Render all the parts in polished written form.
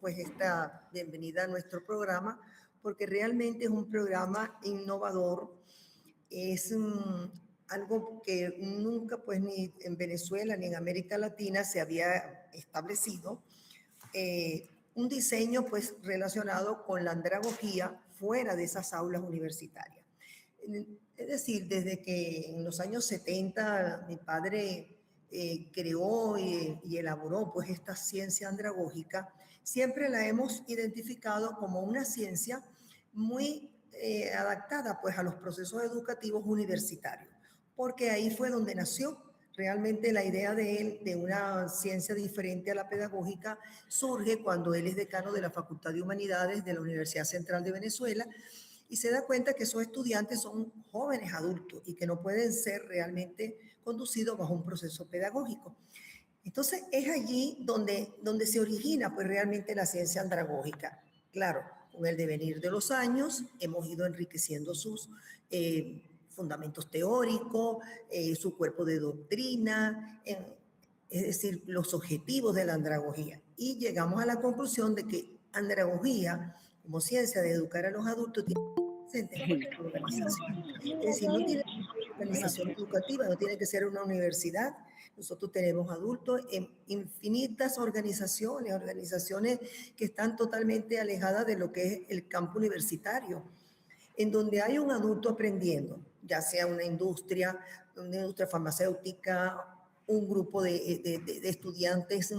pues esta bienvenida a nuestro programa, porque realmente es un programa innovador, es algo que nunca pues ni en Venezuela ni en América Latina se había establecido, un diseño pues relacionado con la andragogía fuera de esas aulas universitarias. Es decir, desde que en los años 70 mi padre creó y elaboró pues esta ciencia andragógica, siempre la hemos identificado como una ciencia muy adaptada pues a los procesos educativos universitarios, porque ahí fue donde nació. Realmente la idea de él, de una ciencia diferente a la pedagógica, surge cuando él es decano de la Facultad de Humanidades de la Universidad Central de Venezuela y se da cuenta que esos estudiantes son jóvenes adultos y que no pueden ser realmente conducidos bajo un proceso pedagógico. Entonces es allí donde se origina pues realmente la ciencia andragógica. Claro, con el devenir de los años hemos ido enriqueciendo sus fundamentos teóricos, su cuerpo de doctrina, es decir, los objetivos de la andragogía. Y llegamos a la conclusión de que andragogía, como ciencia de educar a los adultos, tiene organización. Es decir, no tiene organización educativa, no tiene que ser una universidad. Nosotros tenemos adultos en infinitas organizaciones que están totalmente alejadas de lo que es el campo universitario, en donde hay un adulto aprendiendo, ya sea una industria farmacéutica, un grupo de estudiantes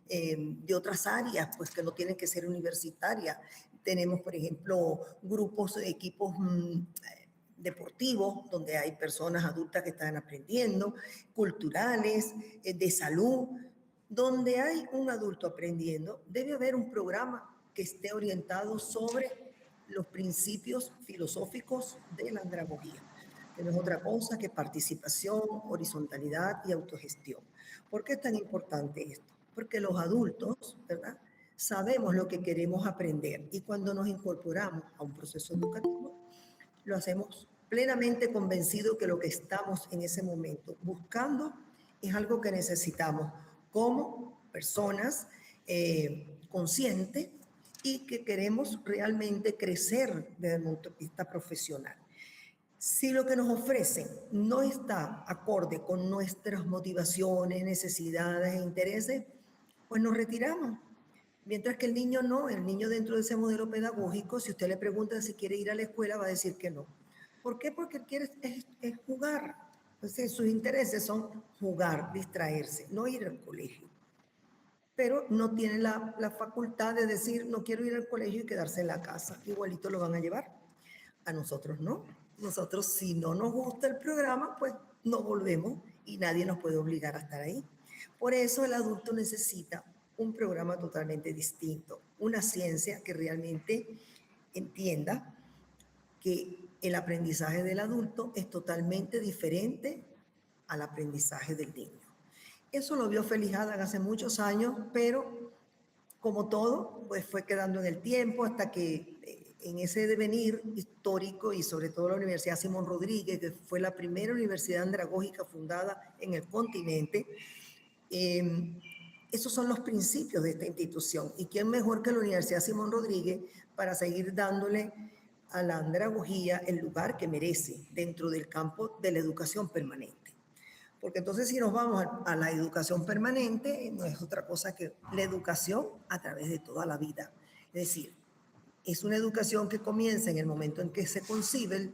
de otras áreas, pues que no tienen que ser universitarias. Tenemos, por ejemplo, grupos, equipos deportivos, donde hay personas adultas que están aprendiendo, culturales, de salud. Donde hay un adulto aprendiendo, debe haber un programa que esté orientado sobre los principios filosóficos de la andragogía, que no es otra cosa que participación, horizontalidad y autogestión. ¿Por qué es tan importante esto? Porque los adultos, ¿verdad?, sabemos lo que queremos aprender y cuando nos incorporamos a un proceso educativo, lo hacemos plenamente convencido que lo que estamos en ese momento buscando es algo que necesitamos como personas conscientes y que queremos realmente crecer desde el punto de vista profesional. Si lo que nos ofrecen no está acorde con nuestras motivaciones, necesidades e intereses, pues nos retiramos. Mientras que el niño no, el niño dentro de ese modelo pedagógico, si usted le pregunta si quiere ir a la escuela, va a decir que no. ¿Por qué? Porque quiere es jugar. Entonces, sus intereses son jugar, distraerse, no ir al colegio. Pero no tiene la facultad de decir, no quiero ir al colegio y quedarse en la casa. Igualito lo van a llevar. A nosotros no. Nosotros, si no nos gusta el programa, pues no volvemos y nadie nos puede obligar a estar ahí. Por eso el adulto necesita un programa totalmente distinto, una ciencia que realmente entienda que el aprendizaje del adulto es totalmente diferente al aprendizaje del niño. Eso lo vio Félix Adam hace muchos años, pero como todo, pues fue quedando en el tiempo hasta que en ese devenir histórico y sobre todo la Universidad Simón Rodríguez, que fue la primera universidad andragógica fundada en el continente, esos son los principios de esta institución. ¿Y quién mejor que la Universidad Simón Rodríguez para seguir dándole a la andragogía el lugar que merece dentro del campo de la educación permanente? Porque entonces si nos vamos a la educación permanente, no es otra cosa que la educación a través de toda la vida. Es decir, es una educación que comienza en el momento en que se concibe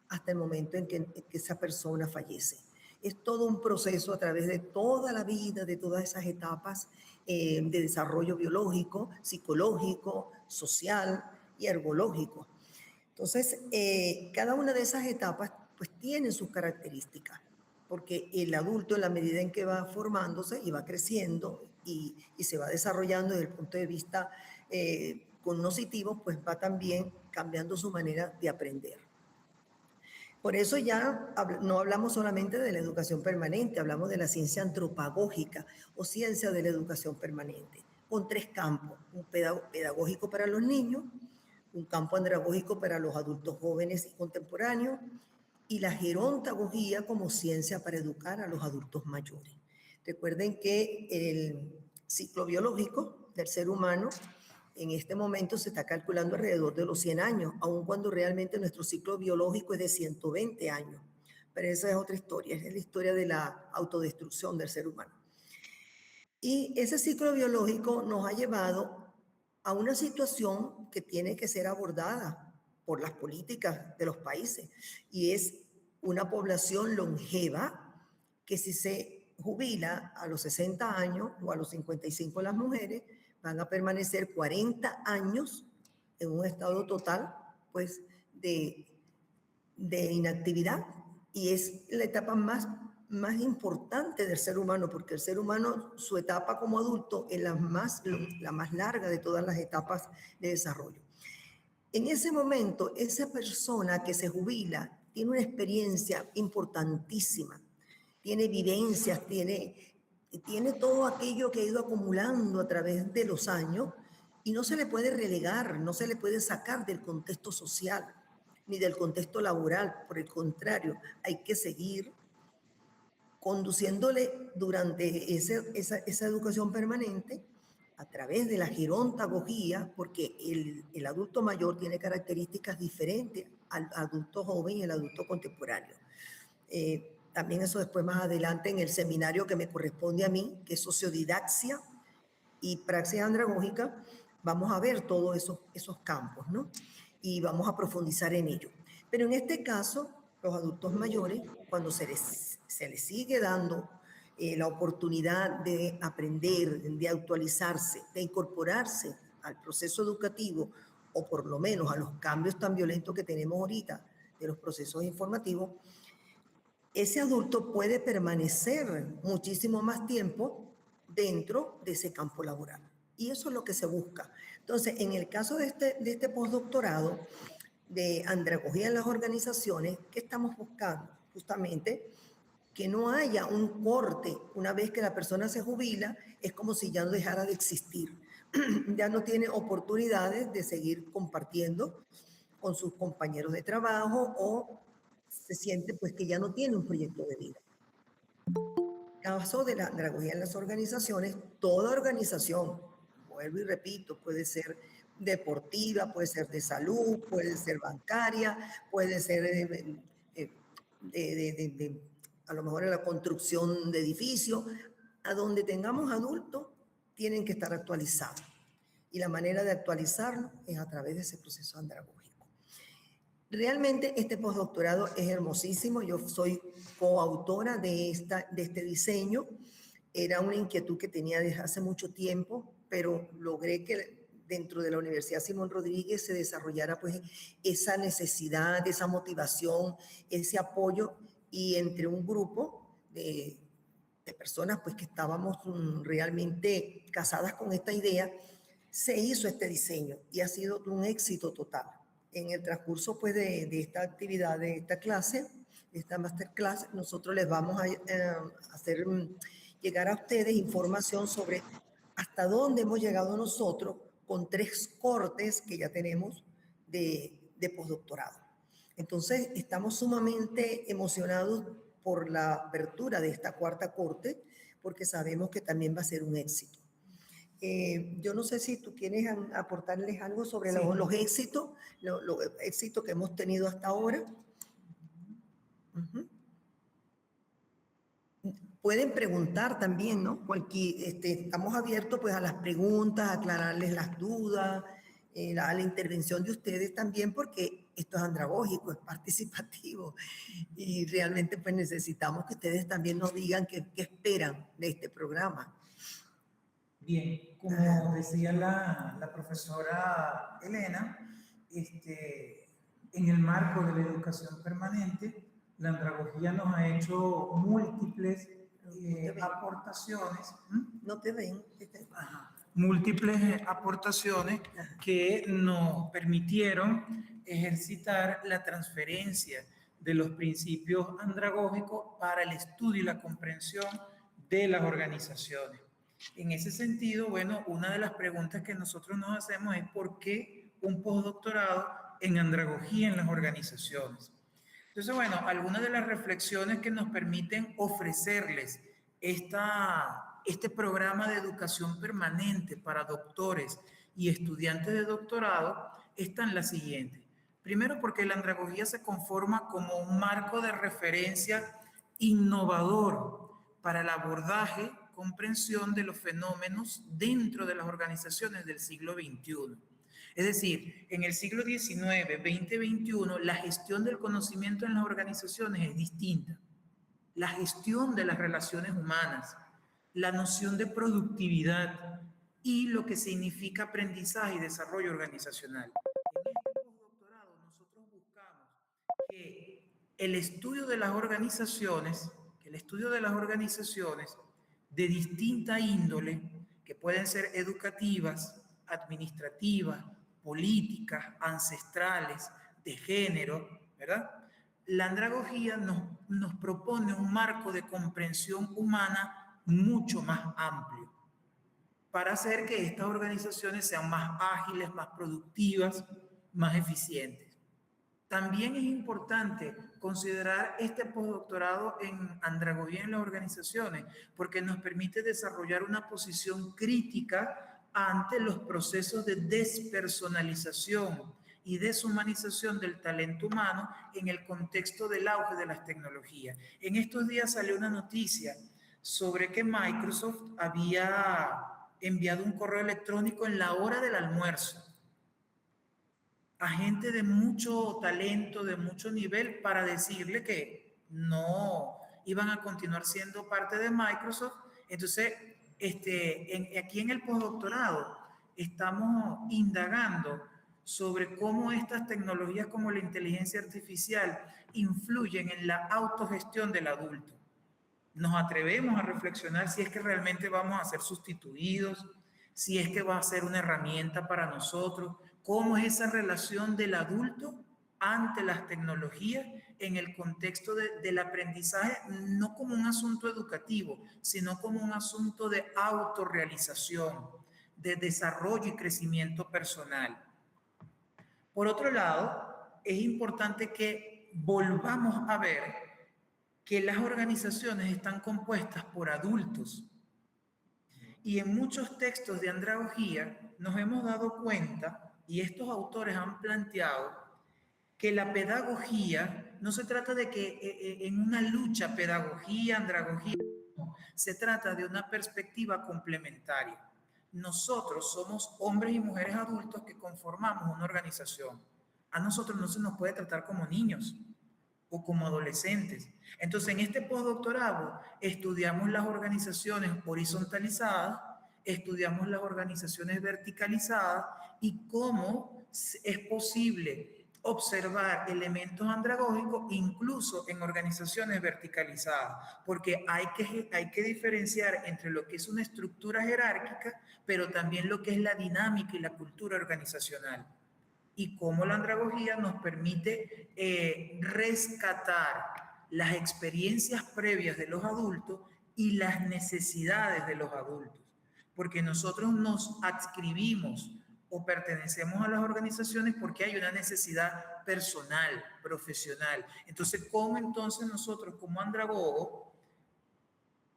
hasta el momento en que esa persona fallece. Es todo un proceso a través de toda la vida, de todas esas etapas de desarrollo biológico, psicológico, social y ergológico. Entonces, cada una de esas etapas pues tiene sus características, porque el adulto en la medida en que va formándose y va creciendo y se va desarrollando desde el punto de vista cognoscitivo, pues va también cambiando su manera de aprender. Por eso ya no hablamos solamente de la educación permanente, hablamos de la ciencia antropagógica o ciencia de la educación permanente, con tres campos: un pedagógico para los niños, un campo andragógico para los adultos jóvenes y contemporáneos, y la gerontagogía como ciencia para educar a los adultos mayores. Recuerden que el ciclo biológico del ser humano En este momento se está calculando alrededor de los 100 años, aun cuando realmente nuestro ciclo biológico es de 120 años. Pero esa es otra historia, es la historia de la autodestrucción del ser humano. Y ese ciclo biológico nos ha llevado a una situación que tiene que ser abordada por las políticas de los países, y es una población longeva que si se jubila a los 60 años o a los 55 las mujeres, van a permanecer 40 años en un estado total, pues, de inactividad, y es la etapa más importante del ser humano, porque el ser humano, su etapa como adulto es la más larga de todas las etapas de desarrollo. En ese momento, esa persona que se jubila tiene una experiencia importantísima, tiene vivencias, tiene todo aquello que ha ido acumulando a través de los años, y no se le puede relegar, no se le puede sacar del contexto social ni del contexto laboral. Por el contrario, hay que seguir conduciéndole durante esa educación permanente a través de la gerontología, porque el adulto mayor tiene características diferentes al adulto joven y al adulto contemporáneo. También eso después más adelante en el seminario que me corresponde a mí, que es sociodidaxia y praxis andragógica, vamos a ver todos esos campos, ¿no? Y vamos a profundizar en ello. Pero en este caso, los adultos mayores, cuando se les sigue dando la oportunidad de aprender, de actualizarse, de incorporarse al proceso educativo, o por lo menos a los cambios tan violentos que tenemos ahorita de los procesos informativos, ese adulto puede permanecer muchísimo más tiempo dentro de ese campo laboral. Y eso es lo que se busca. Entonces, en el caso de este postdoctorado de andragogía en las organizaciones, ¿qué estamos buscando? Justamente que no haya un corte. Una vez que la persona se jubila, es como si ya no dejara de existir. Ya no tiene oportunidades de seguir compartiendo con sus compañeros de trabajo, o se siente pues que ya no tiene un proyecto de vida. En el caso de la andragogía en las organizaciones, toda organización, vuelvo y repito, puede ser deportiva, puede ser de salud, puede ser bancaria, puede ser a lo mejor en la construcción de edificios, a donde tengamos adultos, tienen que estar actualizados. Y la manera de actualizarlo es a través de ese proceso andragógico. Realmente este postdoctorado es hermosísimo. Yo soy coautora de este diseño. Era una inquietud que tenía desde hace mucho tiempo, pero logré que dentro de la Universidad Simón Rodríguez se desarrollara pues esa necesidad, esa motivación, ese apoyo, y entre un grupo de personas pues que estábamos realmente casadas con esta idea, se hizo este diseño y ha sido un éxito total. En el transcurso pues de esta actividad, de esta clase, de esta masterclass, nosotros les vamos a hacer llegar a ustedes información sobre hasta dónde hemos llegado nosotros con 3 cortes que ya tenemos de postdoctorado. Entonces, estamos sumamente emocionados por la apertura de esta 4ª corte, porque sabemos que también va a ser un éxito. Yo no sé si tú quieres aportarles algo sobre sí, los éxitos, los éxitos que hemos tenido hasta ahora. Pueden preguntar también, ¿no? Estamos abiertos pues a las preguntas, a aclararles las dudas, a la intervención de ustedes también, porque esto es andragógico, es participativo, y realmente pues necesitamos que ustedes también nos digan qué esperan de este programa. Bien, como decía la profesora Elena, en el marco de la educación permanente, la andragogía nos ha hecho múltiples aportaciones. No te ven. Múltiples aportaciones que nos permitieron ejercitar la transferencia de los principios andragógicos para el estudio y la comprensión de las organizaciones. En ese sentido, bueno, una de las preguntas que nosotros nos hacemos es ¿por qué un postdoctorado en andragogía en las organizaciones? Entonces, bueno, algunas de las reflexiones que nos permiten ofrecerles este programa de educación permanente para doctores y estudiantes de doctorado están las siguientes. Primero, porque la andragogía se conforma como un marco de referencia innovador para el abordaje, comprensión de los fenómenos dentro de las organizaciones del siglo XXI. Es decir, en el siglo XIX, XX, XXI, la gestión del conocimiento en las organizaciones es distinta. La gestión de las relaciones humanas, la noción de productividad y lo que significa aprendizaje y desarrollo organizacional. En este postdoctorado nosotros buscamos que el estudio de las organizaciones, de distinta índole, que pueden ser educativas, administrativas, políticas, ancestrales, de género, ¿verdad? La andragogía nos propone un marco de comprensión humana mucho más amplio para hacer que estas organizaciones sean más ágiles, más productivas, más eficientes. También es importante considerar este postdoctorado en andragogía en las organizaciones porque nos permite desarrollar una posición crítica ante los procesos de despersonalización y deshumanización del talento humano en el contexto del auge de las tecnologías. En estos días salió una noticia sobre que Microsoft había enviado un correo electrónico en la hora del almuerzo a gente de mucho talento, de mucho nivel, para decirle que no iban a continuar siendo parte de Microsoft. Entonces, aquí en el postdoctorado estamos indagando sobre cómo estas tecnologías como la inteligencia artificial influyen en la autogestión del adulto. Nos atrevemos a reflexionar si es que realmente vamos a ser sustituidos, si es que va a ser una herramienta para nosotros, cómo es esa relación del adulto ante las tecnologías en el contexto del aprendizaje, no como un asunto educativo, sino como un asunto de autorrealización, de desarrollo y crecimiento personal. Por otro lado, es importante que volvamos a ver que las organizaciones están compuestas por adultos. Y en muchos textos de andragogía nos hemos dado cuenta, y estos autores han planteado, que la pedagogía no se trata de que en una lucha pedagogía, andragogía, no, se trata de una perspectiva complementaria. Nosotros somos hombres y mujeres adultos que conformamos una organización. A nosotros no se nos puede tratar como niños o como adolescentes. Entonces, en este postdoctorado estudiamos las organizaciones horizontalizadas, estudiamos las organizaciones verticalizadas y cómo es posible observar elementos andragógicos incluso en organizaciones verticalizadas, porque hay que diferenciar entre lo que es una estructura jerárquica, pero también lo que es la dinámica y la cultura organizacional. Y cómo la andragogía nos permite rescatar las experiencias previas de los adultos y las necesidades de los adultos. Porque nosotros nos adscribimos o pertenecemos a las organizaciones porque hay una necesidad personal, profesional. Entonces, ¿cómo entonces nosotros como andragogos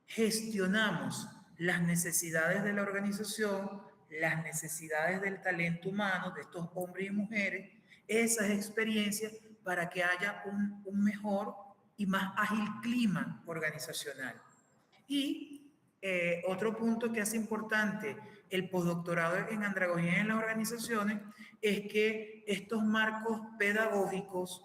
gestionamos las necesidades de la organización, las necesidades del talento humano, de estos hombres y mujeres, esas experiencias para que haya un mejor y más ágil clima organizacional? Y otro punto que hace importante el postdoctorado en andragogía en las organizaciones es que estos marcos pedagógicos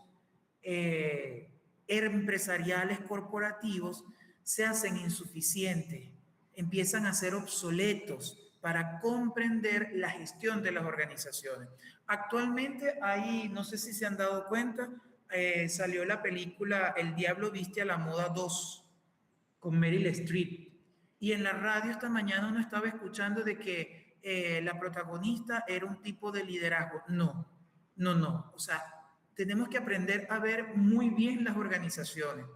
empresariales corporativos se hacen insuficientes, empiezan a ser obsoletos para comprender la gestión de las organizaciones. Actualmente hay, no sé si se han dado cuenta, salió la película El Diablo Viste a la Moda 2 con Meryl Streep. Y en la radio esta mañana uno estaba escuchando de que la protagonista era un tipo de liderazgo. No. O sea, tenemos que aprender a ver muy bien las organizaciones.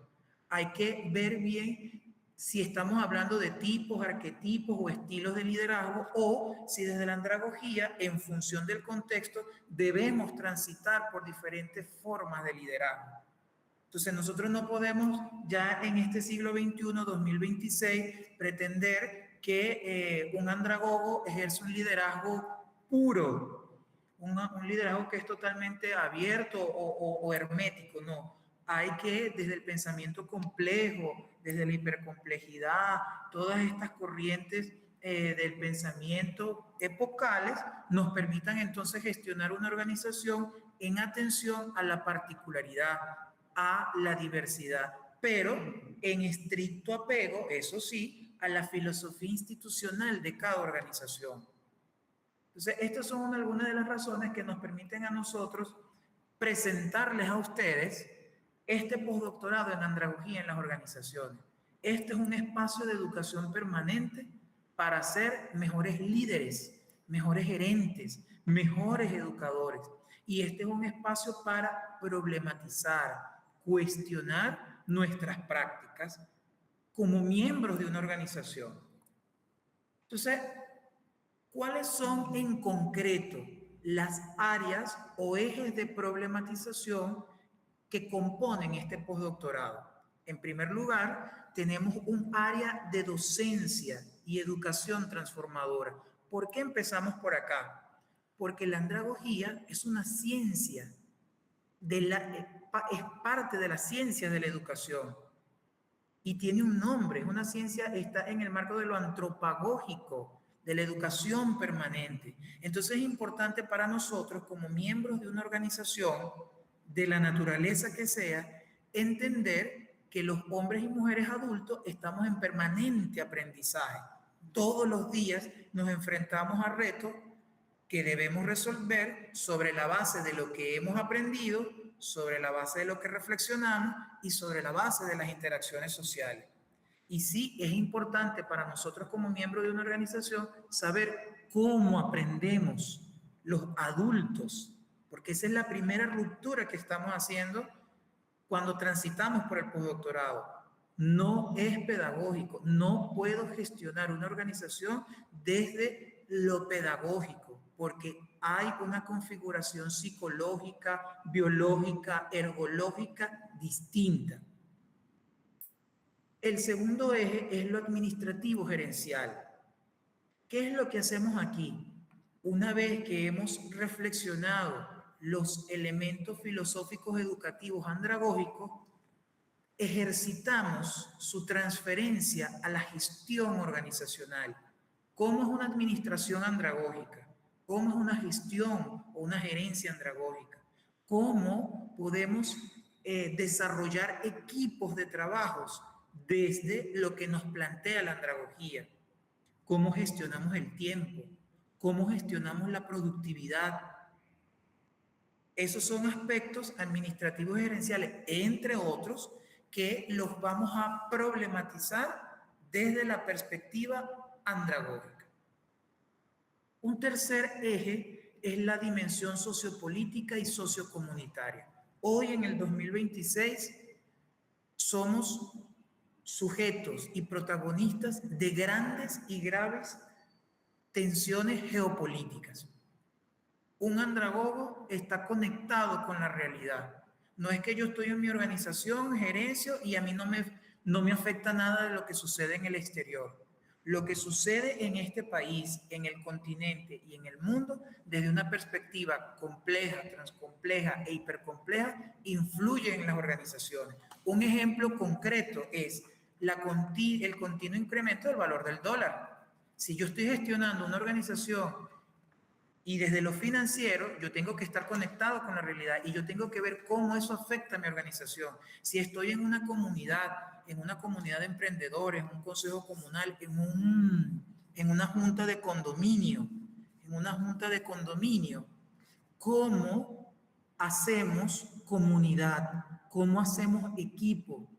Hay que ver bien si estamos hablando de tipos, arquetipos o estilos de liderazgo, o si desde la andragogía, en función del contexto, debemos transitar por diferentes formas de liderazgo. Entonces nosotros no podemos ya en este siglo XXI, 2026, pretender que un andragogo ejerce un liderazgo puro, un liderazgo que es totalmente abierto o hermético, no. Hay que, desde el pensamiento complejo, desde la hipercomplejidad, todas estas corrientes del pensamiento epocales nos permitan entonces gestionar una organización en atención a la particularidad, a la diversidad, pero en estricto apego, eso sí, a la filosofía institucional de cada organización. Entonces, estas son algunas de las razones que nos permiten a nosotros presentarles a ustedes este postdoctorado en andragogía en las organizaciones. Este es un espacio de educación permanente para ser mejores líderes, mejores gerentes, mejores educadores. Y este es un espacio para problematizar, cuestionar nuestras prácticas como miembros de una organización. Entonces, ¿cuáles son en concreto las áreas o ejes de problematización que componen este postdoctorado? En primer lugar, tenemos un área de docencia y educación transformadora. ¿Por qué empezamos por acá? Porque la andragogía es una ciencia, es parte de la ciencia de la educación y tiene un nombre, es una ciencia, está en el marco de lo antropagógico, de la educación permanente. Entonces es importante para nosotros, como miembros de una organización, de la naturaleza que sea, entender que los hombres y mujeres adultos estamos en permanente aprendizaje. Todos los días nos enfrentamos a retos que debemos resolver sobre la base de lo que hemos aprendido, sobre la base de lo que reflexionamos y sobre la base de las interacciones sociales. Y sí, es importante para nosotros como miembros de una organización saber cómo aprendemos los adultos, porque esa es la primera ruptura que estamos haciendo cuando transitamos por el postdoctorado. No es pedagógico, no puedo gestionar una organización desde lo pedagógico, porque hay una configuración psicológica, biológica, ergológica distinta. El segundo eje es lo administrativo gerencial. ¿Qué es lo que hacemos aquí? Una vez que hemos reflexionado los elementos filosóficos educativos andragógicos, ejercitamos su transferencia a la gestión organizacional. ¿Cómo es una administración andragógica? ¿Cómo es una gestión o una gerencia andragógica? ¿Cómo podemos desarrollar equipos de trabajos desde lo que nos plantea la andragogía? ¿Cómo gestionamos el tiempo? ¿Cómo gestionamos la productividad? Esos son aspectos administrativos y gerenciales, entre otros, que los vamos a problematizar desde la perspectiva andragógica. Un tercer eje es la dimensión sociopolítica y sociocomunitaria. Hoy, en el 2026, somos sujetos y protagonistas de grandes y graves tensiones geopolíticas. Un andragogo está conectado con la realidad. No es que yo estoy en mi organización, gerencio, y a mí no me afecta nada de lo que sucede en el exterior. Lo que sucede en este país, en el continente y en el mundo, desde una perspectiva compleja, transcompleja e hipercompleja, influye en las organizaciones. Un ejemplo concreto es el continuo incremento del valor del dólar. Si yo estoy gestionando una organización y desde lo financiero, yo tengo que estar conectado con la realidad y yo tengo que ver cómo eso afecta a mi organización. Si estoy en una comunidad de emprendedores, en un consejo comunal, en una junta de condominio, ¿cómo hacemos comunidad? ¿Cómo hacemos equipo?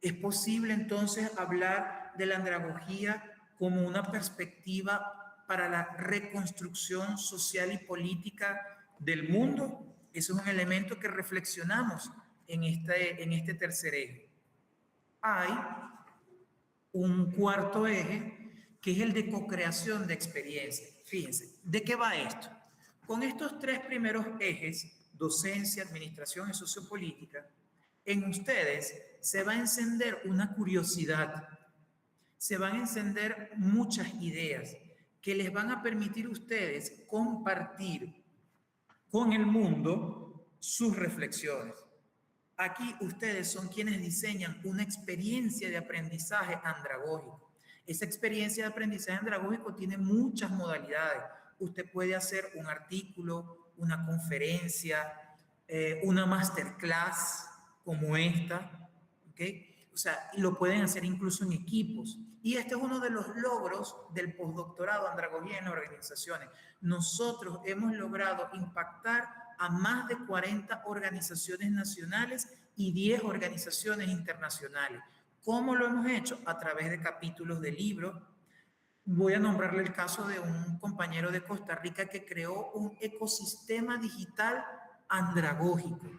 ¿Es posible entonces hablar de la andragogía como una perspectiva para la reconstrucción social y política del mundo? Eso es un elemento que reflexionamos en este tercer eje. Hay un cuarto eje que es el de co-creación de experiencia. Fíjense, ¿de qué va esto? Con estos tres primeros ejes, docencia, administración y sociopolítica, en ustedes se va a encender una curiosidad, se van a encender muchas ideas que les van a permitir a ustedes compartir con el mundo sus reflexiones. Aquí ustedes son quienes diseñan una experiencia de aprendizaje andragógico. Esa experiencia de aprendizaje andragógico tiene muchas modalidades. Usted puede hacer un artículo, una conferencia, una masterclass como esta, ¿ok? O sea, lo pueden hacer incluso en equipos. Y este es uno de los logros del postdoctorado andragogía en organizaciones. Nosotros hemos logrado impactar a más de 40 organizaciones nacionales y 10 organizaciones internacionales. ¿Cómo lo hemos hecho? A través de capítulos de libros. Voy a nombrarle el caso de un compañero de Costa Rica que creó un ecosistema digital andragógico.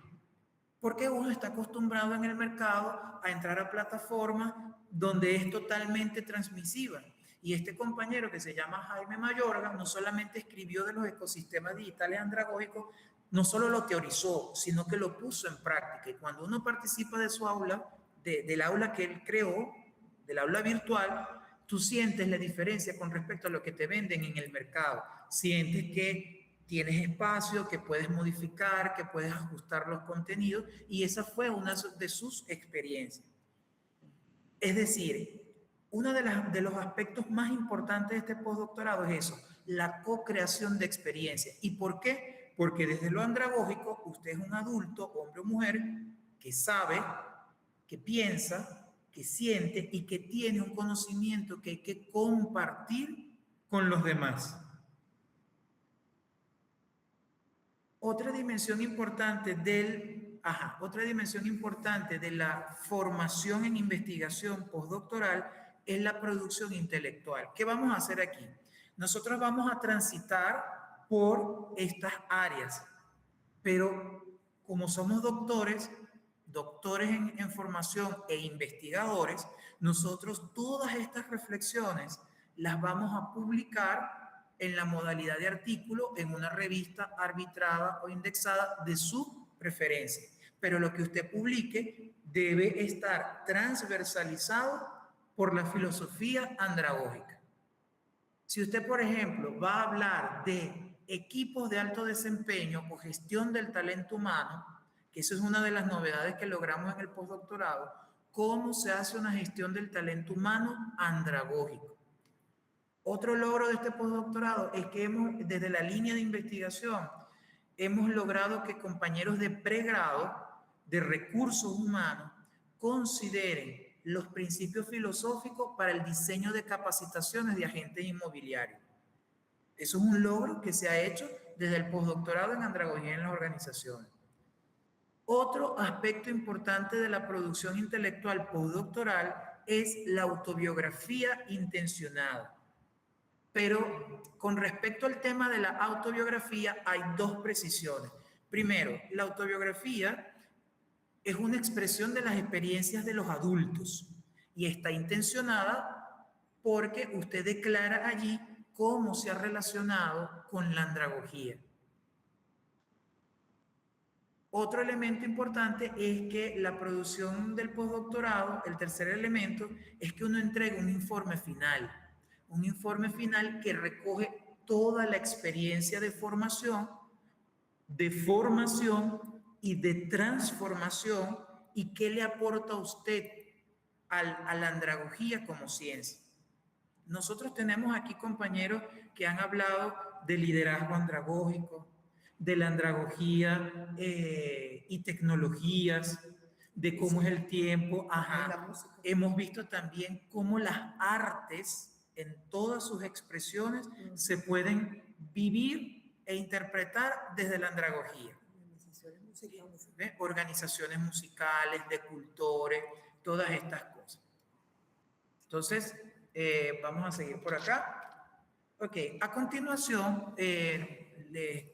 Porque uno está acostumbrado en el mercado a entrar a plataformas donde es totalmente transmisiva. Y este compañero que se llama Jaime Mayorga no solamente escribió de los ecosistemas digitales andragógicos, no solo lo teorizó, sino que lo puso en práctica. Y cuando uno participa de su aula, del aula que él creó, del aula virtual, tú sientes la diferencia con respecto a lo que te venden en el mercado. Sientes que tienes espacio, que puedes modificar, que puedes ajustar los contenidos, y esa fue una de sus experiencias. Es decir, uno de los aspectos más importantes de este postdoctorado es eso, la co-creación de experiencias. ¿Y por qué? Porque desde lo andragógico, usted es un adulto, hombre o mujer, que sabe, que piensa, que siente y que tiene un conocimiento que hay que compartir con los demás. Otra dimensión importante de la formación en investigación postdoctoral es la producción intelectual. ¿Qué vamos a hacer aquí? Nosotros vamos a transitar por estas áreas, pero como somos doctores en formación e investigadores, nosotros todas estas reflexiones las vamos a publicar en la modalidad de artículo en una revista arbitrada o indexada de su preferencia. Pero lo que usted publique debe estar transversalizado por la filosofía andragógica. Si usted, por ejemplo, va a hablar de equipos de alto desempeño o gestión del talento humano, que eso es una de las novedades que logramos en el postdoctorado, cómo se hace una gestión del talento humano andragógico. Otro logro de este postdoctorado es que desde la línea de investigación, hemos logrado que compañeros de pregrado de recursos humanos consideren los principios filosóficos para el diseño de capacitaciones de agentes inmobiliarios. Eso es un logro que se ha hecho desde el postdoctorado en andragogía en las organizaciones. Otro aspecto importante de la producción intelectual postdoctoral es la autobiografía intencionada. Pero con respecto al tema de la autobiografía hay dos precisiones. Primero, la autobiografía es una expresión de las experiencias de los adultos y está intencionada porque usted declara allí cómo se ha relacionado con la andragogía. Otro elemento importante es que la producción del postdoctorado, el tercer elemento, es que uno entrega un informe final que recoge toda la experiencia de formación y de transformación y qué le aporta a usted a la andragogía como ciencia. Nosotros tenemos aquí compañeros que han hablado de liderazgo andragógico, de la andragogía y tecnologías, de cómo es el tiempo. Hemos visto también cómo las artes en todas sus expresiones se pueden vivir e interpretar desde la andragogía. Organizaciones musicales, de cultores, todas estas cosas. Entonces, vamos a seguir por acá. Ok, a continuación, le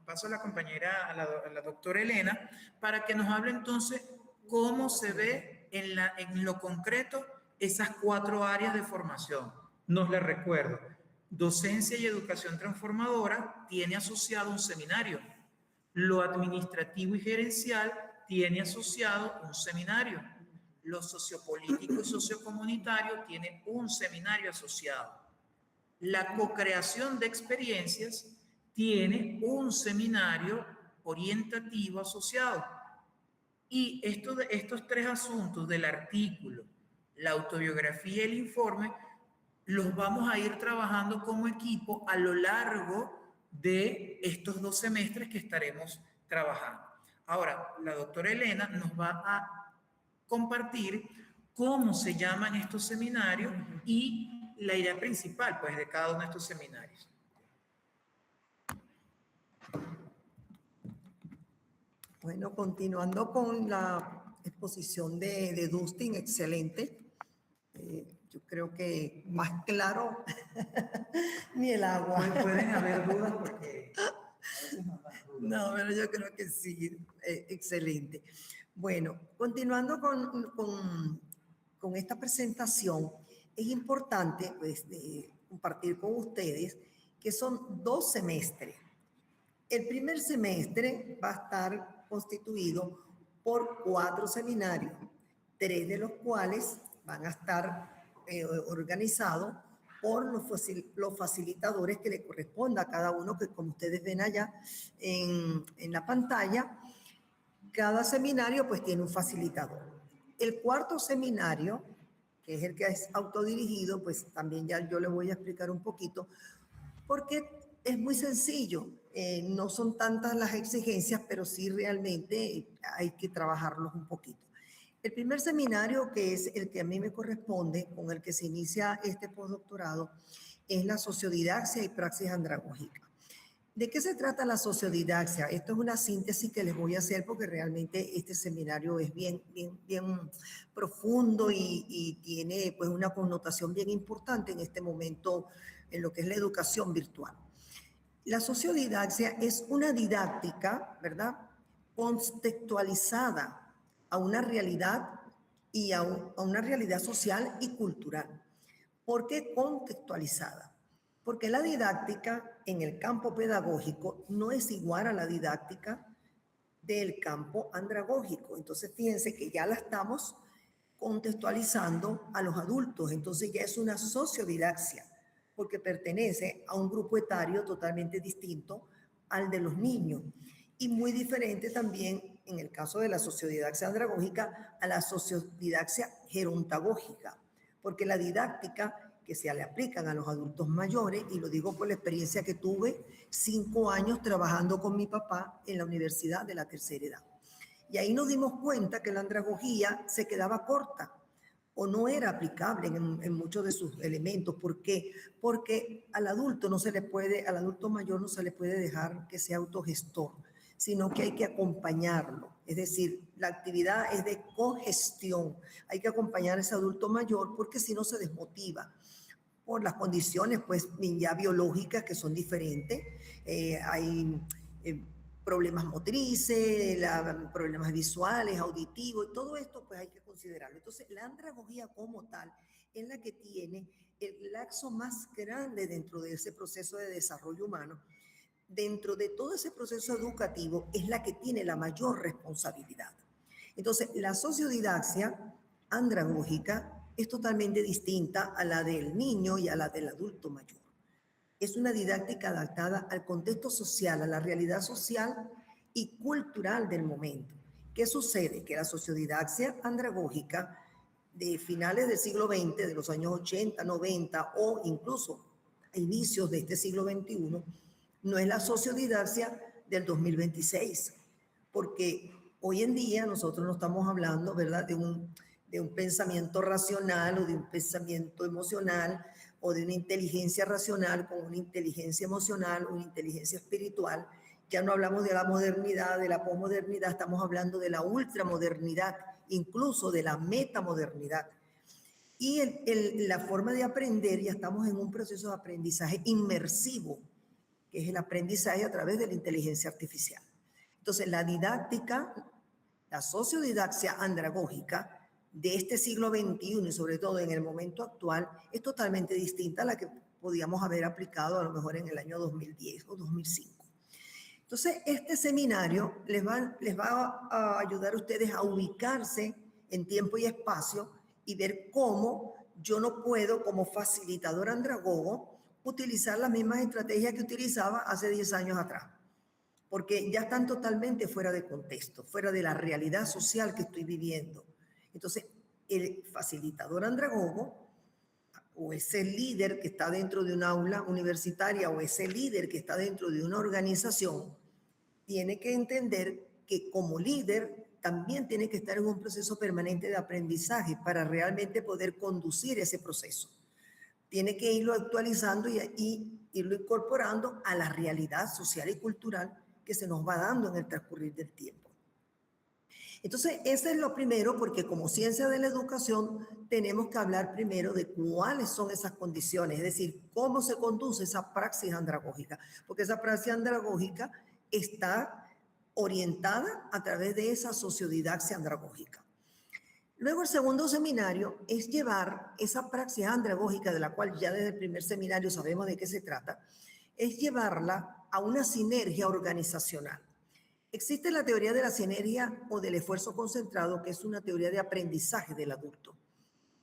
paso a la compañera, a la doctora Elena, para que nos hable entonces cómo se ve en lo concreto esas 4 áreas de formación. Nos la recuerdo. Docencia y educación transformadora tiene asociado un seminario. Lo administrativo y gerencial tiene asociado un seminario. Lo sociopolítico y sociocomunitario tiene un seminario asociado. La co-creación de experiencias tiene un seminario orientativo asociado. Y estos tres asuntos del artículo, la autobiografía y el informe, los vamos a ir trabajando como equipo a lo largo de estos 2 semestres que estaremos trabajando. Ahora, la doctora Elena nos va a compartir cómo se llaman estos seminarios y la idea principal, pues, de cada uno de estos seminarios. Bueno, continuando con la exposición de Dustin, excelente. Yo creo que más claro ni el agua. Pueden haber dudas porque... No, pero yo creo que sí, excelente. Bueno, continuando con esta presentación, es importante pues, compartir con ustedes que son 2 semestres. El primer semestre va a estar constituido por 4 seminarios, 3 de los cuales van a estar organizados por los facilitadores que le corresponda a cada uno, que como ustedes ven allá en la pantalla, cada seminario pues tiene un facilitador. El cuarto seminario, que es el que es autodirigido, pues también ya yo le voy a explicar un poquito, porque es muy sencillo, no son tantas las exigencias, pero sí realmente hay que trabajarlos un poquito. El primer seminario, que es el que a mí me corresponde, con el que se inicia este postdoctorado, es la sociodidaxia y praxis andragógica. ¿De qué se trata la sociodidaxia? Esto es una síntesis que les voy a hacer porque realmente este seminario es bien profundo y tiene pues una connotación bien importante en este momento en lo que es la educación virtual. La sociodidaxia es una didáctica, ¿verdad?, contextualizada a una realidad y a una realidad social y cultural. ¿Por qué contextualizada? Porque la didáctica en el campo pedagógico no es igual a la didáctica del campo andragógico. Entonces, fíjense que ya la estamos contextualizando a los adultos. Entonces, ya es una sociodidaxia, porque pertenece a un grupo etario totalmente distinto al de los niños. Y muy diferente también, en el caso de la sociodidaxia andragógica, a la sociodidaxia gerontagógica, porque la didáctica que se le aplican a los adultos mayores, y lo digo por la experiencia que tuve, 5 años trabajando con mi papá en la universidad de la tercera edad. Y ahí nos dimos cuenta que la andragogía se quedaba corta o no era aplicable en muchos de sus elementos. ¿Por qué? Porque al adulto al adulto mayor no se le puede dejar que sea autogestor, sino que hay que acompañarlo. Es decir, la actividad es de cogestión. Hay que acompañar a ese adulto mayor porque si no se desmotiva por las condiciones pues ya biológicas que son diferentes. Hay problemas motrices, problemas visuales, auditivos, y todo esto pues hay que considerarlo. Entonces, la andragogía como tal es la que tiene el laxo más grande dentro de ese proceso de desarrollo humano. Dentro de todo ese proceso educativo es la que tiene la mayor responsabilidad. Entonces, la sociodidaxia andragógica es totalmente distinta a la del niño y a la del adulto mayor. Es una didáctica adaptada al contexto social, a la realidad social y cultural del momento. ¿Qué sucede? Que la sociodidaxia andragógica de finales del siglo XX, de los años 80, 90 o incluso a inicios de este siglo XXI, no es la sociodidaxia del 2026, porque hoy en día nosotros no estamos hablando, ¿verdad?, de un pensamiento racional o de un pensamiento emocional o de una inteligencia racional con una inteligencia emocional, una inteligencia espiritual. Ya no hablamos de la modernidad, de la posmodernidad, estamos hablando de la ultramodernidad, incluso de la metamodernidad. Y la forma de aprender, ya estamos en un proceso de aprendizaje inmersivo, que es el aprendizaje a través de la inteligencia artificial. Entonces, la didáctica, la sociodidaxia andragógica de este siglo XXI y sobre todo en el momento actual es totalmente distinta a la que podíamos haber aplicado a lo mejor en el año 2010 o 2005. Entonces, este seminario les va a ayudar a ustedes a ubicarse en tiempo y espacio y ver cómo yo no puedo, como facilitador andragogo, utilizar las mismas estrategias que utilizaba hace 10 años atrás, porque ya están totalmente fuera de contexto, fuera de la realidad social que estoy viviendo. Entonces, el facilitador andragogo, o ese líder que está dentro de un aula universitaria, o ese líder que está dentro de una organización, tiene que entender que como líder también tiene que estar en un proceso permanente de aprendizaje para realmente poder conducir ese proceso. Tiene que irlo actualizando y irlo incorporando a la realidad social y cultural que se nos va dando en el transcurrir del tiempo. Entonces, eso es lo primero, porque como ciencia de la educación tenemos que hablar primero de cuáles son esas condiciones, es decir, cómo se conduce esa praxis andragógica, porque esa praxis andragógica está orientada a través de esa sociodidaxia andragógica. Luego el segundo seminario es llevar esa praxis andragógica, de la cual ya desde el primer seminario sabemos de qué se trata, es llevarla a una sinergia organizacional. Existe la teoría de la sinergia o del esfuerzo concentrado, que es una teoría de aprendizaje del adulto.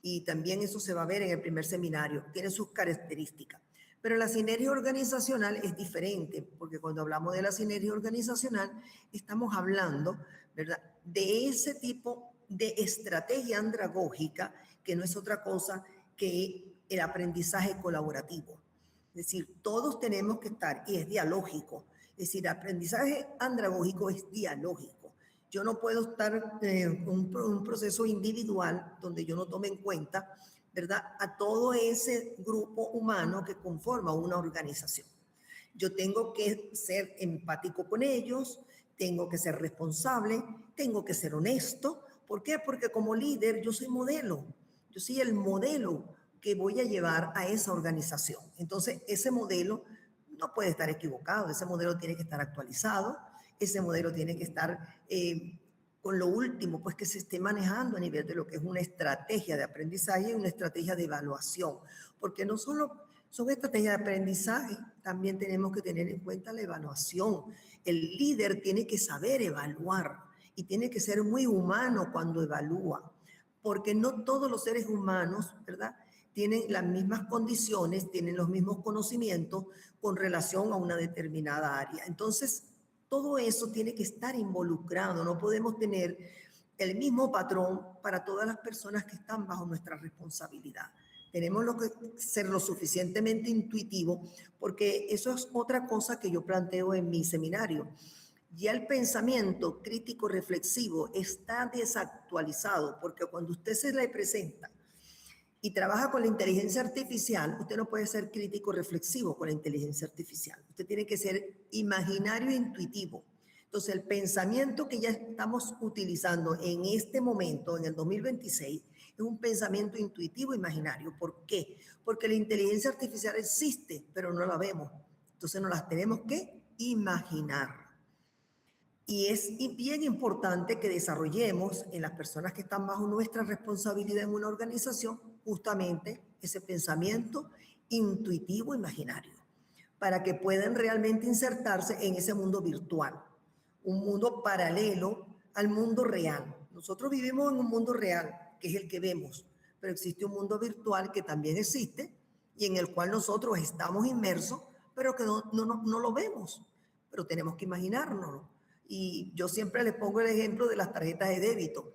Y también eso se va a ver en el primer seminario, tiene sus características. Pero la sinergia organizacional es diferente, porque cuando hablamos de la sinergia organizacional, estamos hablando, ¿verdad?, de ese tipo de estrategia andragógica, que no es otra cosa que el aprendizaje colaborativo. Es decir, todos tenemos que estar, y es dialógico. Es decir, aprendizaje andragógico es dialógico. Yo no puedo estar en un proceso individual donde yo no tome en cuenta, ¿verdad?, a todo ese grupo humano que conforma una organización. Yo tengo que ser empático con ellos, tengo que ser responsable, tengo que ser honesto. ¿Por qué? Porque como líder yo soy modelo. Yo soy el modelo que voy a llevar a esa organización. Entonces, ese modelo no puede estar equivocado, ese modelo tiene que estar actualizado, ese modelo tiene que estar con lo último, pues que se esté manejando a nivel de lo que es una estrategia de aprendizaje y una estrategia de evaluación, porque no solo son estrategias de aprendizaje, también tenemos que tener en cuenta la evaluación. El líder tiene que saber evaluar y tiene que ser muy humano cuando evalúa, porque no todos los seres humanos, ¿verdad?, tienen las mismas condiciones, tienen los mismos conocimientos con relación a una determinada área. Entonces, todo eso tiene que estar involucrado. No podemos tener el mismo patrón para todas las personas que están bajo nuestra responsabilidad. Tenemos que ser lo suficientemente intuitivo, porque eso es otra cosa que yo planteo en mi seminario. Ya el pensamiento crítico reflexivo está desactualizado, porque cuando usted se le presenta y trabaja con la inteligencia artificial, usted no puede ser crítico reflexivo con la inteligencia artificial. Usted tiene que ser imaginario e intuitivo. Entonces, el pensamiento que ya estamos utilizando en este momento, en el 2026, es un pensamiento intuitivo imaginario. ¿Por qué? Porque la inteligencia artificial existe, pero no la vemos. Entonces, nos las tenemos que imaginar. Y es bien importante que desarrollemos en las personas que están bajo nuestra responsabilidad en una organización justamente ese pensamiento intuitivo imaginario, para que puedan realmente insertarse en ese mundo virtual, un mundo paralelo al mundo real. Nosotros vivimos en un mundo real, que es el que vemos, pero existe un mundo virtual que también existe y en el cual nosotros estamos inmersos, pero que no lo vemos, pero tenemos que imaginárnoslo. Y yo siempre les pongo el ejemplo de las tarjetas de débito.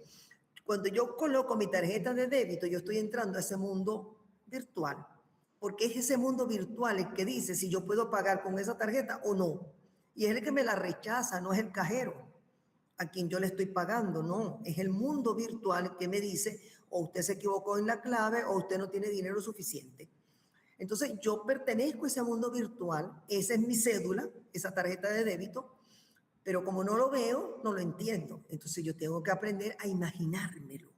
Cuando yo coloco mi tarjeta de débito, yo estoy entrando a ese mundo virtual, porque es ese mundo virtual el que dice si yo puedo pagar con esa tarjeta o no. Y es el que me la rechaza, no es el cajero a quien yo le estoy pagando, no. Es el mundo virtual que me dice o usted se equivocó en la clave o usted no tiene dinero suficiente. Entonces yo pertenezco a ese mundo virtual, esa es mi cédula, esa tarjeta de débito, pero como no lo veo, no lo entiendo. Entonces yo tengo que aprender a imaginármelo.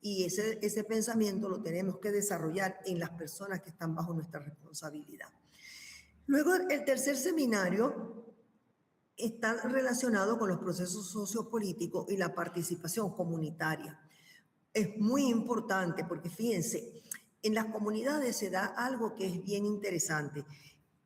Y ese pensamiento lo tenemos que desarrollar en las personas que están bajo nuestra responsabilidad. Luego, el tercer seminario está relacionado con los procesos sociopolíticos y la participación comunitaria. Es muy importante porque fíjense, en las comunidades se da algo que es bien interesante.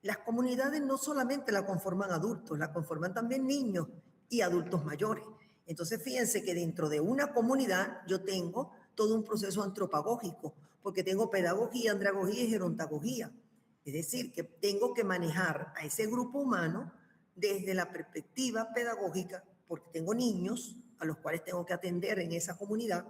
Las comunidades no solamente la conforman adultos, la conforman también niños y adultos mayores. Entonces, fíjense que dentro de una comunidad yo tengo todo un proceso antropagógico, porque tengo pedagogía, andragogía y gerontagogía. Es decir, que tengo que manejar a ese grupo humano desde la perspectiva pedagógica, porque tengo niños a los cuales tengo que atender en esa comunidad.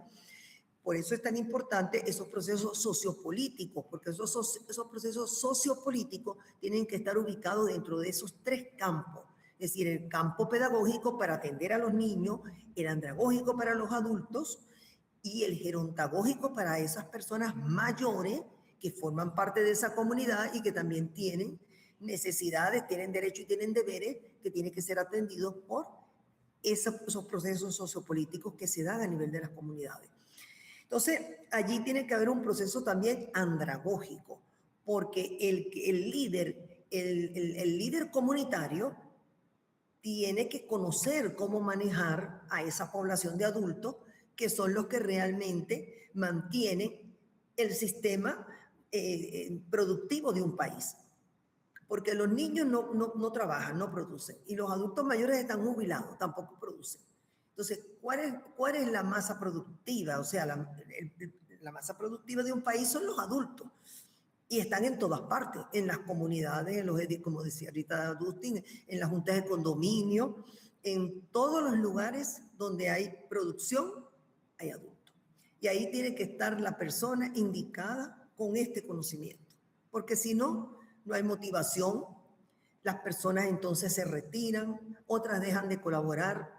Por eso es tan importante esos procesos sociopolíticos, porque esos procesos sociopolíticos tienen que estar ubicados dentro de esos tres campos. Es decir, el campo pedagógico para atender a los niños, el andragógico para los adultos y el gerontagógico para esas personas mayores que forman parte de esa comunidad y que también tienen necesidades, tienen derechos y tienen deberes que tienen que ser atendidos por esos procesos sociopolíticos que se dan a nivel de las comunidades. Entonces, allí tiene que haber un proceso también andragógico, porque el líder comunitario tiene que conocer cómo manejar a esa población de adultos que son los que realmente mantienen el sistema productivo de un país. Porque los niños no trabajan, no producen, y los adultos mayores están jubilados, tampoco producen. Entonces, ¿cuál es la masa productiva? O sea, la masa productiva de un país son los adultos. Y están en todas partes, en las comunidades, como decía ahorita Dustin, en las juntas de condominio, en todos los lugares donde hay producción, hay adultos. Y ahí tiene que estar la persona indicada con este conocimiento. Porque si no, no hay motivación, las personas entonces se retiran, otras dejan de colaborar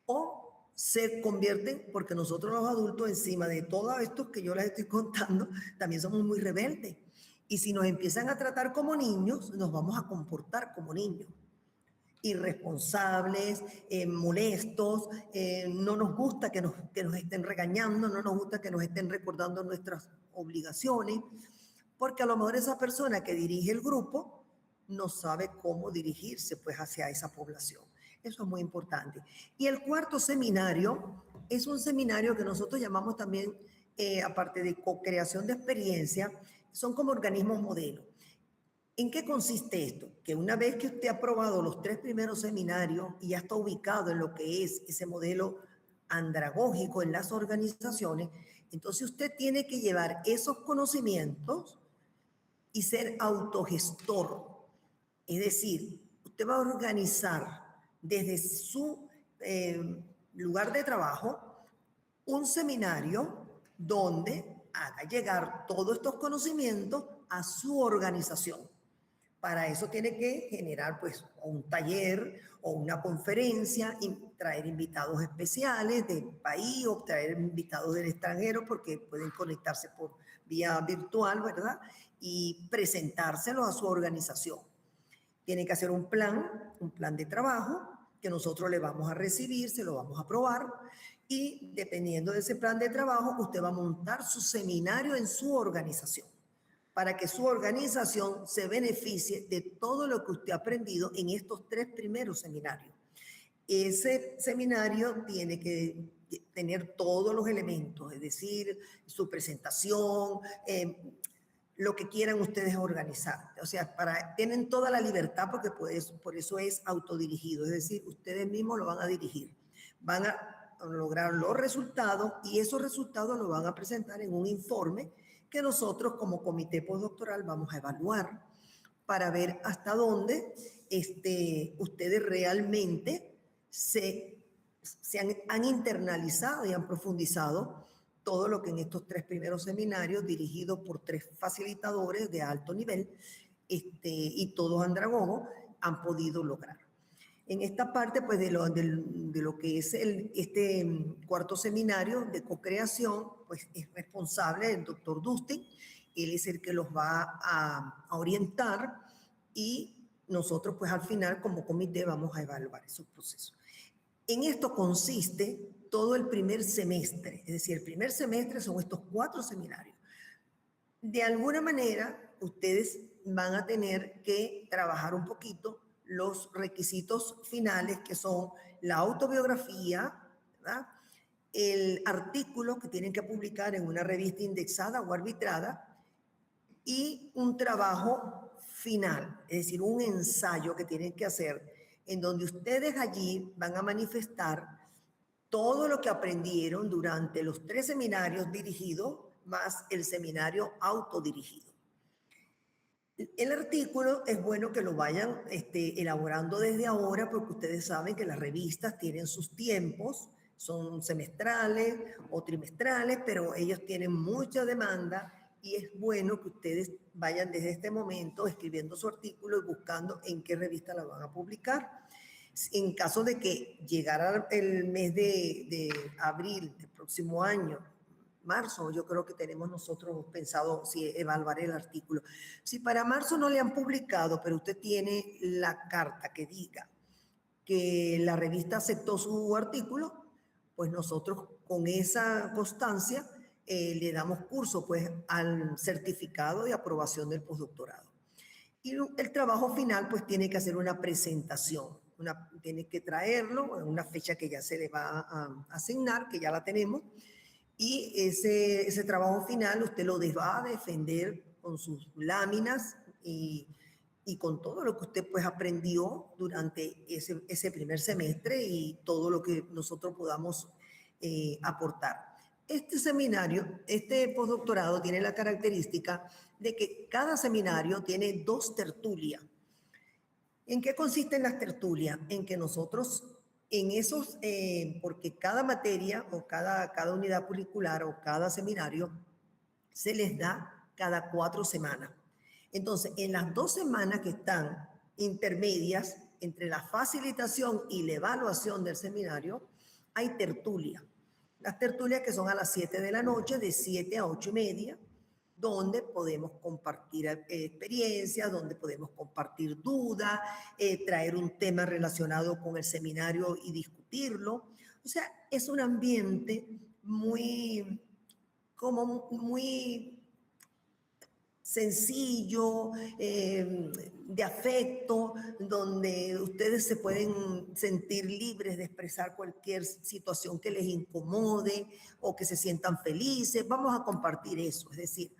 o se convierten, porque nosotros los adultos, encima de todo esto que yo les estoy contando, también somos muy rebeldes. Y si nos empiezan a tratar como niños, nos vamos a comportar como niños. Irresponsables, molestos, no nos gusta que nos estén regañando, no nos gusta que nos estén recordando nuestras obligaciones, porque a lo mejor esa persona que dirige el grupo no sabe cómo dirigirse pues hacia esa población. Eso es muy importante. Y el cuarto seminario es un seminario que nosotros llamamos también, aparte de co-creación de experiencia, son como organismos modelo. ¿En qué consiste esto? Que una vez que usted ha aprobado los 3 primeros seminarios y ya está ubicado en lo que es ese modelo andragógico en las organizaciones, entonces usted tiene que llevar esos conocimientos y ser autogestor. Es decir, usted va a organizar desde su lugar de trabajo un seminario donde haga llegar todos estos conocimientos a su organización. Para eso tiene que generar pues un taller o una conferencia, y traer invitados especiales del país o traer invitados del extranjero porque pueden conectarse por vía virtual, ¿verdad? Y presentárselo a su organización. Tiene que hacer un plan de trabajo que nosotros le vamos a recibir, se lo vamos a aprobar y dependiendo de ese plan de trabajo, usted va a montar su seminario en su organización para que su organización se beneficie de todo lo que usted ha aprendido en estos 3 primeros seminarios. Ese seminario tiene que tener todos los elementos, es decir, su presentación, lo que quieran ustedes organizar. O sea, tienen toda la libertad porque por eso es autodirigido, es decir, ustedes mismos lo van a dirigir. Van a lograr los resultados y esos resultados los van a presentar en un informe que nosotros como comité postdoctoral vamos a evaluar para ver hasta dónde ustedes realmente han internalizado y han profundizado todo lo que en estos 3 primeros seminarios dirigidos por 3 facilitadores de alto nivel y todos andragogos han podido lograr. En esta parte pues de lo que es este cuarto seminario de co-creación, pues es responsable el doctor Dustin. Él es el que los va a orientar y nosotros pues al final como comité vamos a evaluar esos procesos. En esto consiste todo el primer semestre, es decir, el primer semestre son estos 4 seminarios. De alguna manera, ustedes van a tener que trabajar un poquito los requisitos finales, que son la autobiografía, ¿verdad? El artículo que tienen que publicar en una revista indexada o arbitrada y un trabajo final, es decir, un ensayo que tienen que hacer en donde ustedes allí van a manifestar todo lo que aprendieron durante los 3 seminarios dirigidos más el seminario autodirigido. El artículo es bueno que lo vayan elaborando desde ahora porque ustedes saben que las revistas tienen sus tiempos, son semestrales o trimestrales, pero ellos tienen mucha demanda y es bueno que ustedes vayan desde este momento escribiendo su artículo y buscando en qué revista la van a publicar. En caso de que llegara el mes de abril del próximo año, marzo, yo creo que tenemos nosotros pensado si evaluar el artículo. Si para marzo no le han publicado, pero usted tiene la carta que diga que la revista aceptó su artículo, pues nosotros con esa constancia le damos curso pues al certificado de aprobación del postdoctorado. Y el trabajo final pues tiene que hacer una presentación, tiene que traerlo en una fecha que ya se le va a asignar, que ya la tenemos, y ese trabajo final usted lo va a defender con sus láminas y con todo lo que usted pues aprendió durante ese primer semestre y todo lo que nosotros podamos aportar. Este seminario, este postdoctorado tiene la característica de que cada seminario tiene 2 tertulias. ¿En qué consisten las tertulias? En que nosotros en esos, porque cada materia o cada unidad curricular o cada seminario se les da cada 4 semanas. Entonces, en las 2 semanas que están intermedias entre la facilitación y la evaluación del seminario, hay tertulia. Las tertulias que son a las 7 de la noche, de 7 a 8:30, donde podemos compartir experiencias, donde podemos compartir dudas, traer un tema relacionado con el seminario y discutirlo. O sea, es un ambiente muy sencillo, de afecto, donde ustedes se pueden sentir libres de expresar cualquier situación que les incomode o que se sientan felices. Vamos a compartir eso, es decir,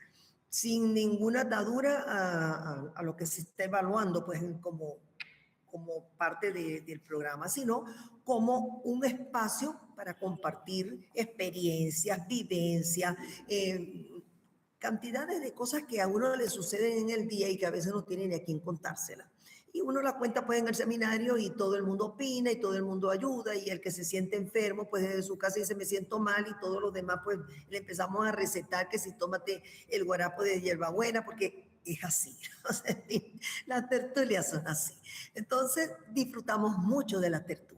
sin ninguna atadura a lo que se está evaluando, pues como parte del programa, sino como un espacio para compartir experiencias, vivencias, cantidades de cosas que a uno le suceden en el día y que a veces no tiene ni a quién contárselas. Y uno la cuenta pues en el seminario y todo el mundo opina y todo el mundo ayuda y el que se siente enfermo pues desde su casa dice me siento mal y todos los demás pues le empezamos a recetar que si tómate el guarapo de hierbabuena porque es así. O sea, las tertulias son así. Entonces disfrutamos mucho de las tertulias.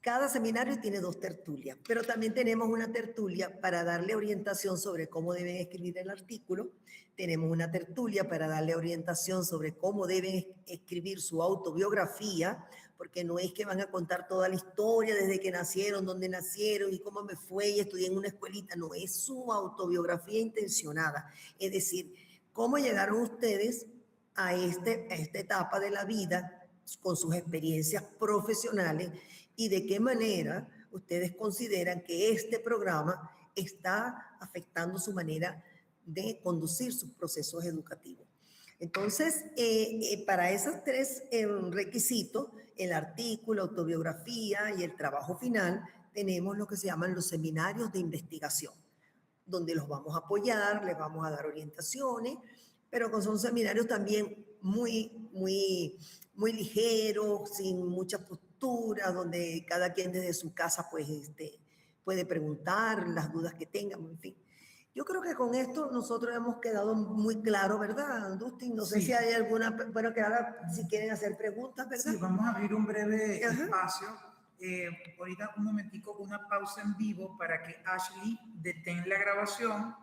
Cada seminario tiene 2 tertulias, pero también tenemos una tertulia para darle orientación sobre cómo deben escribir el artículo. Tenemos una tertulia para darle orientación sobre cómo deben escribir su autobiografía, porque no es que van a contar toda la historia desde que nacieron, dónde nacieron y cómo me fue y estudié en una escuelita. No, es su autobiografía intencionada. Es decir, cómo llegaron ustedes a esta etapa de la vida con sus experiencias profesionales y de qué manera ustedes consideran que este programa está afectando su manera de conducir sus procesos educativos. Entonces, para esos 3 requisitos, el artículo, autobiografía y el trabajo final, tenemos lo que se llaman los seminarios de investigación, donde los vamos a apoyar, les vamos a dar orientaciones, pero son seminarios también muy ligeros, sin mucha postura, donde cada quien desde su casa pues puede preguntar las dudas que tengan, en fin. Yo creo que con esto nosotros hemos quedado muy claro, ¿verdad, Dustin? No sé si hay alguna, bueno, que ahora si quieren hacer preguntas, ¿verdad? Sí, vamos a abrir un breve espacio. Ahorita un momentico, una pausa en vivo para que Ashley detenga la grabación.